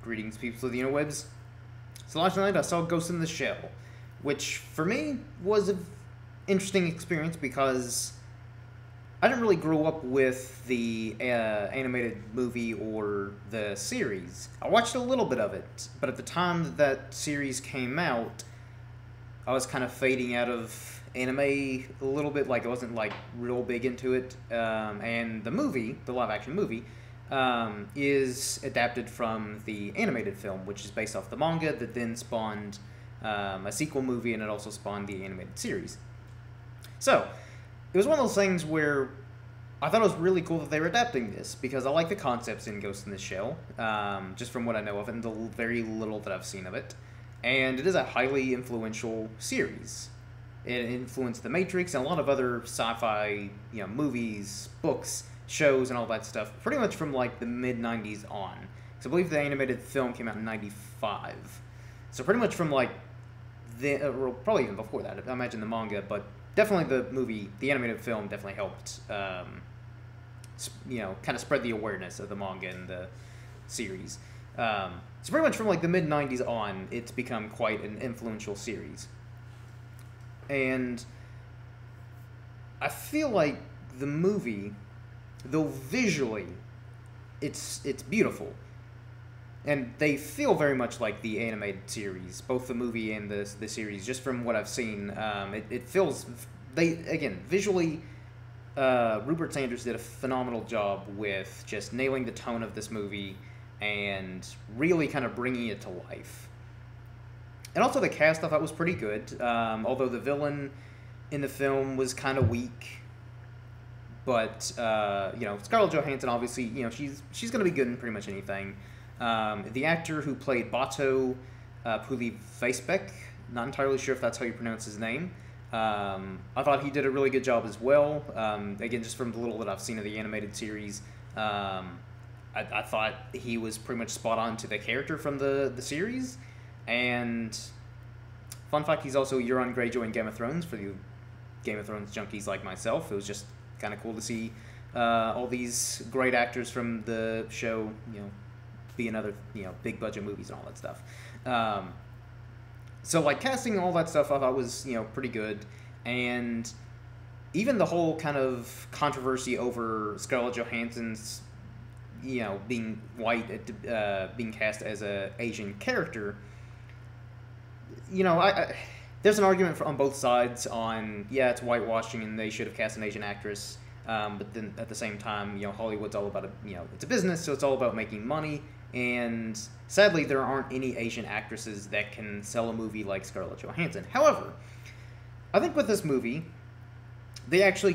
Greetings, people of the interwebs. So last night I saw Ghost in the Shell, which for me was an interesting experience because I didn't really grow up with the animated movie or the series. I watched a little bit of it, but at the time that series came out, I was kind of fading out of anime a little bit. Like I wasn't like real big into it. And the movie, the live action movie, is adapted from the animated film, which is based off the manga that then spawned a sequel movie, and it also spawned the animated series. So it was one of those things where I thought it was really cool that they were adapting this because I like the concepts in Ghost in the Shell, just from what I know of it and the very little that I've seen of it. And it is a highly influential series. It influenced The Matrix and a lot of other sci-fi, movies, books, shows, and all that stuff, pretty much from like the mid '90s on. Because I believe the animated film came out in '95, so pretty much from like well, probably even before that. I imagine the manga, but definitely the movie, the animated film, definitely helped. Kind of spread the awareness of the manga and the series. So pretty much from like the mid '90s on, it's become quite an influential series. And I feel like the movie, though visually it's beautiful, and they feel very much like the animated series, both the movie and the series, just from what I've seen. It feels, visually, Rupert Sanders did a phenomenal job with just nailing the tone of this movie and really kind of bringing it to life. And also the cast I thought was pretty good, although the villain in the film was kind of weak. But Scarlett Johansson, obviously, she's going to be good in pretty much anything. The actor who played Bato Puli-Vaisbek, not entirely sure if that's how you pronounce his name. I thought he did a really good job as well. Again, just from the little that I've seen of the animated series, I thought he was pretty much spot on to the character from the series. And fun fact, he's also Euron Greyjoy in Game of Thrones, for you Game of Thrones junkies like myself. It was just kind of cool to see all these great actors from the show, be in other, big budget movies and all that stuff. So like casting and all that stuff I thought was, pretty good. And even the whole kind of controversy over Scarlett Johansson's, being white, being cast as a Asian character, there's an argument on both sides on, it's whitewashing and they should have cast an Asian actress. But then at the same time, Hollywood's all about, it's a business, so it's all about making money. And sadly, there aren't any Asian actresses that can sell a movie like Scarlett Johansson. However, I think with this movie, they actually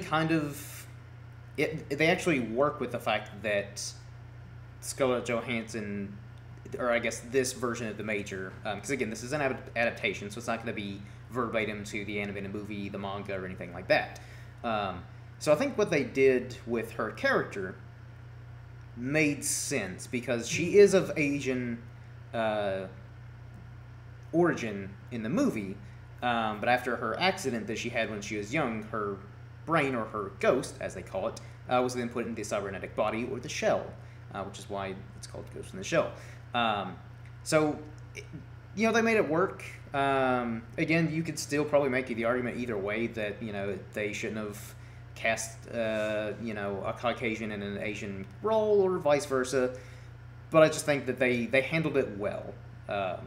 they actually work with the fact that Scarlett Johansson, or I guess this version of the Major, because again, this is an adaptation, so it's not going to be verbatim to the animated movie, the manga, or anything like that. So I think what they did with her character made sense, because she is of Asian origin in the movie, but after her accident that she had when she was young, her brain, or her ghost, as they call it, was then put into the cybernetic body, or the shell, which is why it's called Ghost in the Shell. So, they made it work. Again, you could still probably make the argument either way that, they shouldn't have cast, a Caucasian in an Asian role or vice versa. But I just think that they handled it well.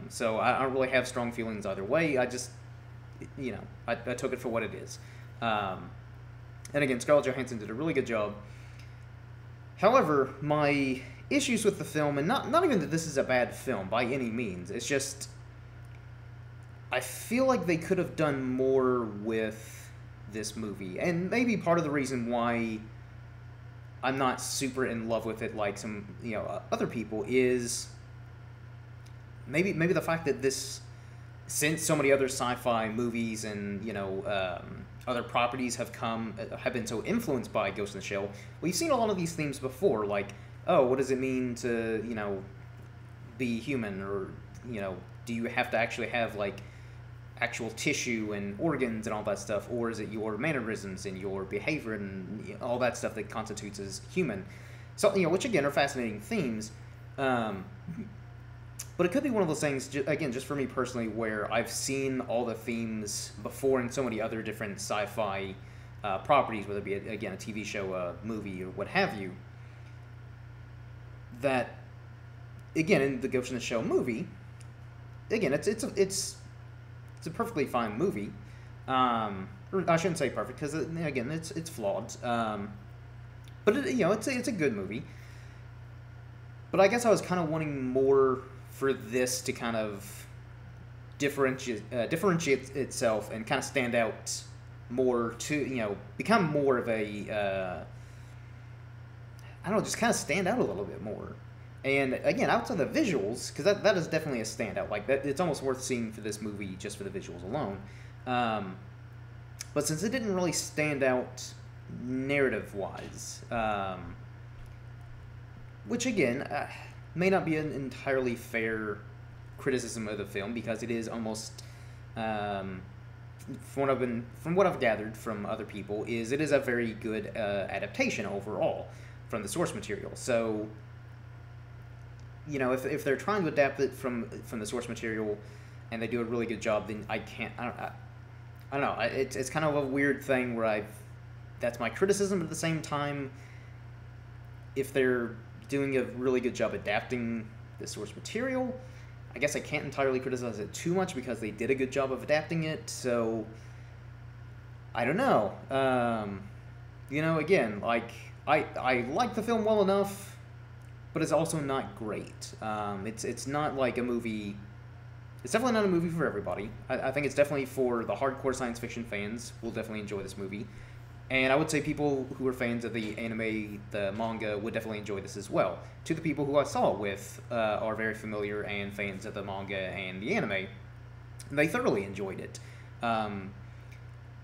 So I don't really have strong feelings either way. I just, I took it for what it is. And again, Scarlett Johansson did a really good job. However, my issues with the film, and not even that this is a bad film by any means, it's just I feel like they could have done more with this movie, and maybe part of the reason why I'm not super in love with it like some other people is maybe the fact that this, since so many other sci-fi movies and other properties have been so influenced by Ghost in the Shell, we've seen a lot of these themes before, like, oh, what does it mean to, be human? Or, do you have to actually have, like, actual tissue and organs and all that stuff? Or is it your mannerisms and your behavior and all that stuff that constitutes as human? So, which, again, are fascinating themes. But it could be one of those things, again, just for me personally, where I've seen all the themes before in so many other different sci-fi properties, whether it be, again, a TV show, a movie, or what have you, that, again, in the Ghost in the Shell movie, again, it's a perfectly fine movie. Or I shouldn't say perfect, because, again, it's flawed. But, it's a good movie. But I guess I was kind of wanting more for this to kind of differentiate itself and kind of stand out more to, become more of a, I don't know, just kind of stand out a little bit more. And again, outside the visuals, because that is definitely a standout. Like, that, it's almost worth seeing for this movie just for the visuals alone. But since it didn't really stand out narrative-wise, which again may not be an entirely fair criticism of the film, because it is almost, from what I've gathered from other people, it is a very good adaptation overall from the source material. So, if they're trying to adapt it from the source material and they do a really good job, then I don't know. It's kind of a weird thing where that's my criticism, but at the same time, if they're doing a really good job adapting the source material, I guess I can't entirely criticize it too much because they did a good job of adapting it. So I don't know. Again, like I like the film well enough, but it's also not great. It's not like a movie. It's definitely not a movie for everybody. I think it's definitely for the hardcore science fiction fans. Will definitely enjoy this movie. And I would say people who are fans of the anime, the manga, would definitely enjoy this as well. To the people who I saw it with are very familiar and fans of the manga and the anime. They thoroughly enjoyed it.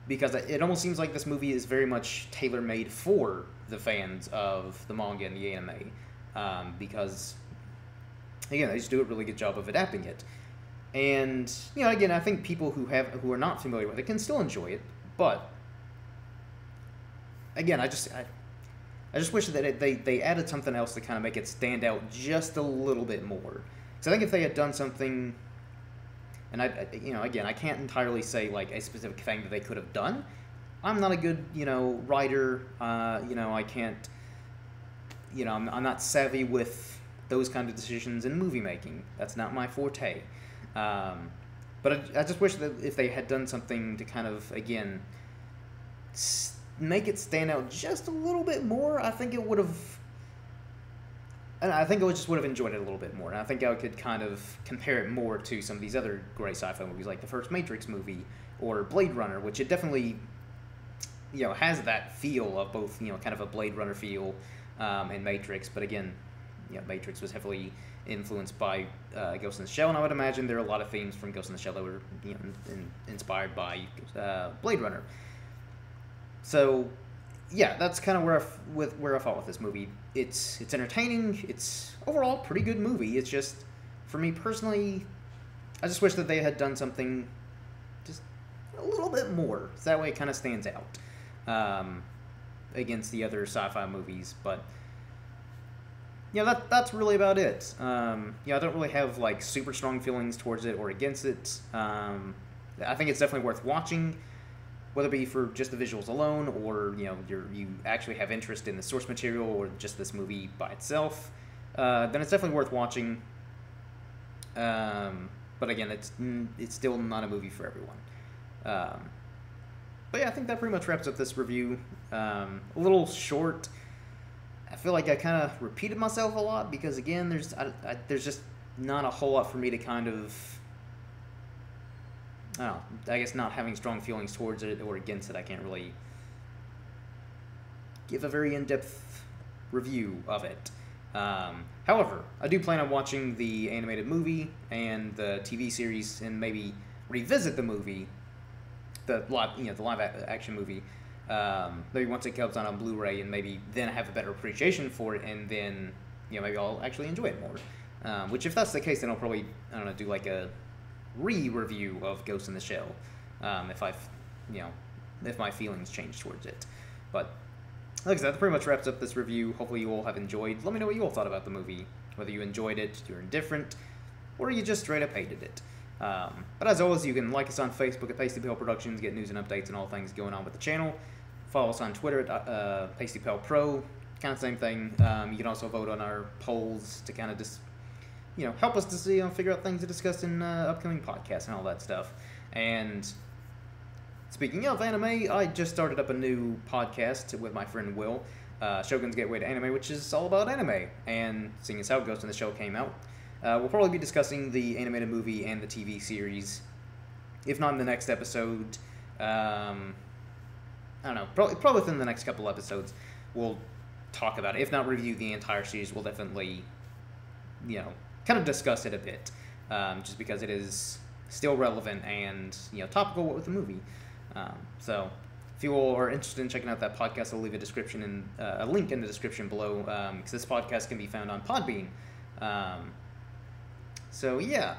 Because it almost seems like this movie is very much tailor-made for the fans of the manga and the anime. Because, again, they just do a really good job of adapting it. And, again, I think people who are not familiar with it can still enjoy it, but again, I just wish that they added something else to kind of make it stand out just a little bit more. So I think if they had done something, and again, I can't entirely say like a specific thing that they could have done. I'm not a good, writer. I can't, I'm not savvy with those kind of decisions in movie making. That's not my forte. But I just wish that if they had done something to kind of, again, make it stand out just a little bit more, I think it would have, and I think I just would have enjoyed it a little bit more. And I think I could kind of compare it more to some of these other great sci-fi movies, like the first Matrix movie or Blade Runner, which it definitely, has that feel of both, kind of a Blade Runner feel and Matrix. But again, Matrix was heavily influenced by Ghost in the Shell, and I would imagine there are a lot of themes from Ghost in the Shell that were inspired by Blade Runner. So, yeah, that's kind of where I fall with this movie. It's entertaining. It's overall a pretty good movie. It's just, for me personally, I just wish that they had done something just a little bit more, so that way it kind of stands out against the other sci-fi movies. But that's really about it. I don't really have like super strong feelings towards it or against it. I think it's definitely worth watching, whether it be for just the visuals alone, or you actually have interest in the source material or just this movie by itself. Then it's definitely worth watching. But again, it's still not a movie for everyone. But yeah, I think that pretty much wraps up this review. A little short. I feel like I kind of repeated myself a lot because, again, there's just not a whole lot for me to kind of, I guess not having strong feelings towards it or against it, I can't really give a very in-depth review of it. However, I do plan on watching the animated movie and the TV series and maybe revisit the movie, the live action movie, maybe once it comes out on Blu-ray, and maybe then have a better appreciation for it, and then maybe I'll actually enjoy it more. Which, if that's the case, then I'll probably, do like a re-review of Ghost in the Shell, if my feelings change towards it. But like I said, that pretty much wraps up this review. Hopefully you all have enjoyed. Let me know what you all thought about the movie, whether you enjoyed it, you're indifferent, or you just straight up hated it. But as always, you can like us on Facebook at Pasty Pale Productions, get news and updates and all things going on with the channel. Follow us on Twitter at Pasty Pale Pro, kind of same thing. You can also vote on our polls to kind of just, help us to see, figure out things to discuss in upcoming podcasts and all that stuff. And speaking of anime, I just started up a new podcast with my friend Will, Shogun's Gateway to Anime, which is all about anime. And seeing as how Ghost in the Shell came out, we'll probably be discussing the animated movie and the TV series. If not in the next episode, I don't know, probably within the next couple episodes, we'll talk about it. If not review the entire series, we'll definitely, kind of discuss it a bit, just because it is still relevant and, topical with the movie. So if you all are interested in checking out that podcast, I'll leave a link in the description below, because this podcast can be found on Podbean. So yeah,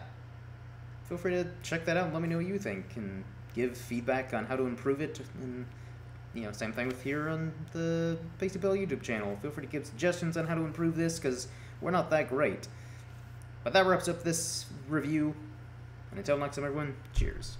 feel free to check that out and let me know what you think and give feedback on how to improve it. And same thing with here on the Pasty Pale YouTube channel. Feel free to give suggestions on how to improve this, because we're not that great. But that wraps up this review, and until next time, everyone, cheers.